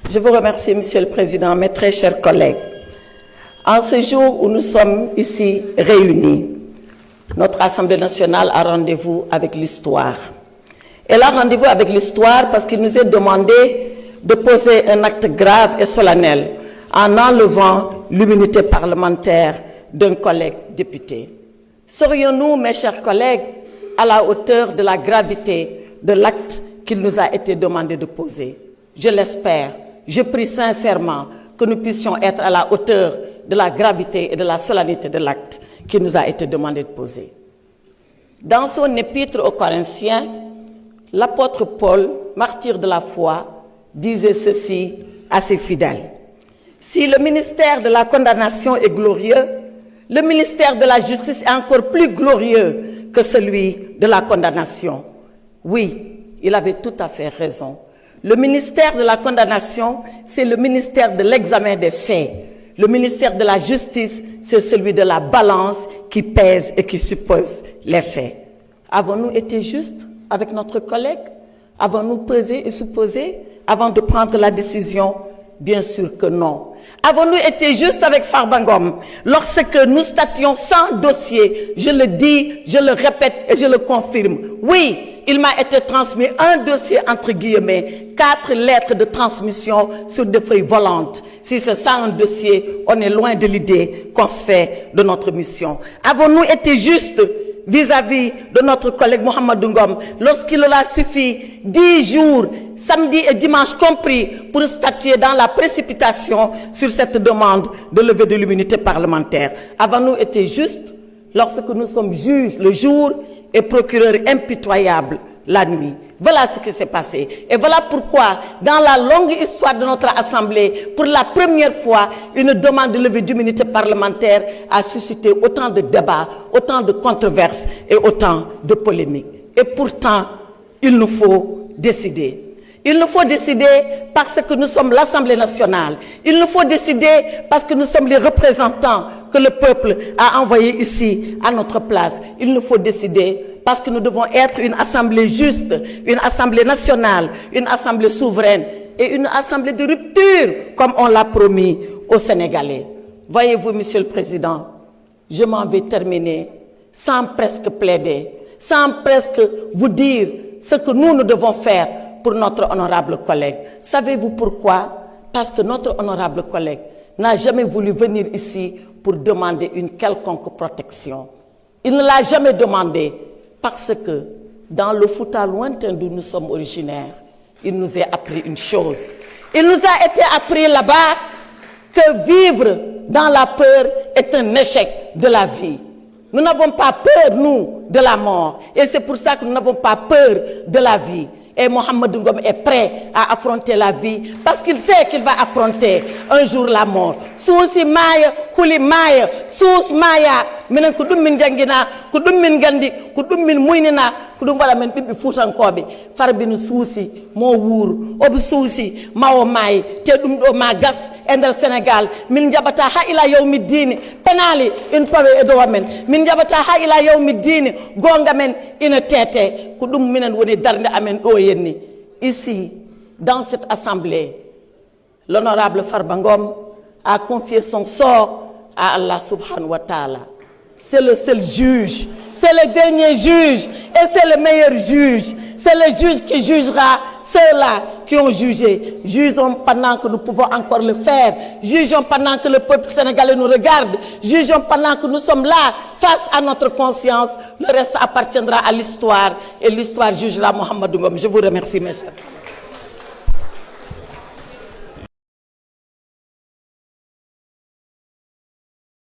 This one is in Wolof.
Je vous remercie, Monsieur le Président, mes très chers collègues. En ce jour où nous sommes ici réunis, notre Assemblée nationale a rendez-vous avec l'histoire. Elle a rendez-vous avec l'histoire parce qu'il nous est demandé de poser un acte grave et solennel en enlevant l'immunité parlementaire d'un collègue député. Serions-nous, mes chers collègues, à la hauteur de la gravité de l'acte qu'il nous a été demandé de poser? Je l'espère. Je prie sincèrement que nous puissions être à la hauteur de la gravité et de la solennité de l'acte qui nous a été demandé de poser. Dans son épître aux Corinthiens, l'apôtre Paul, martyr de la foi, disait ceci à ses fidèles. Si le ministère de la condamnation est glorieux, le ministère de la justice est encore plus glorieux que celui de la condamnation. Oui, il avait tout à fait raison. Le ministère de la condamnation, c'est le ministère de l'examen des faits. Le ministère de la justice, c'est celui de la balance qui pèse et qui suppose les faits. Avons-nous été justes avec notre collègue? Avons-nous pesé et supposé avant de prendre la décision? Bien sûr que non. Avons-nous été justes avec Farba Ngom lorsque nous statuions sans dossier? Je le dis, je le répète et je le confirme. Oui, il m'a été transmis un dossier entre guillemets, 4 lettres de transmission sur des feuilles volantes. Si c'est ça un dossier, on est loin de l'idée qu'on se fait de notre mission. Avons-nous été justes vis-à-vis de notre collègue Mohamedou Ngom lorsqu'il leur a suffi 10 jours, samedi et dimanche compris, pour statuer dans la précipitation sur cette demande de levée de l'immunité parlementaire? Avons-nous été justes lorsque nous sommes juges le jour et procureurs impitoyables la nuit? Voilà ce qui s'est passé. Et voilà pourquoi, dans la longue histoire de notre Assemblée, pour la première fois, une demande de levée d'immunité parlementaire a suscité autant de débats, autant de controverses et autant de polémiques. Et pourtant, il nous faut décider. Il nous faut décider parce que nous sommes l'Assemblée nationale. Il nous faut décider parce que nous sommes les représentants que le peuple a envoyés ici à notre place. Il nous faut décider parce que nous devons être une assemblée juste, une assemblée nationale, une assemblée souveraine et une assemblée de rupture, comme on l'a promis aux Sénégalais. Voyez-vous, Monsieur le Président, je m'en vais terminer sans presque plaider, sans presque vous dire ce que nous devons faire pour notre honorable collègue. Savez-vous pourquoi? Parce que notre honorable collègue n'a jamais voulu venir ici pour demander une quelconque protection. Il ne l'a jamais demandé parce que dans le Fouta lointain d'où nous sommes originaires, il nous est appris une chose. Il nous a été appris là-bas que vivre dans la peur est un échec de la vie. Nous n'avons pas peur, nous, de la mort. Et c'est pour ça que nous n'avons pas peur de la vie. Et Mohamedou Ngom est prêt à affronter la vie parce qu'il sait qu'il va affronter un jour la mort. Sousi maya, huli maya, sous maya, minen ko dum min jangina, ko dum min gandi, ko dum min muynina, ko dum wala men bibbi futankobe. Farbinu sousi mo wour, obi sousi mawo may, te dum do ma gas endal Sénégal, min jabata ha ila yawmi dini, penali une pawe edo wamen, min jabata ha ila yawmi dini, gonga men ina tete. Ici, dans cette assemblée, l'honorable Farba Ngom a confié son sort à Allah subhanahu wa ta'ala. C'est le seul juge, c'est le dernier juge et c'est le meilleur juge. C'est le juge qui jugera ceux-là qui ont jugé. Jugeons pendant que nous pouvons encore le faire. Jugeons pendant que le peuple sénégalais nous regarde. Jugeons pendant que nous sommes là, face à notre conscience. Le reste appartiendra à l'histoire et l'histoire jugera Mohamedou Ngom. Je vous remercie, mes chers.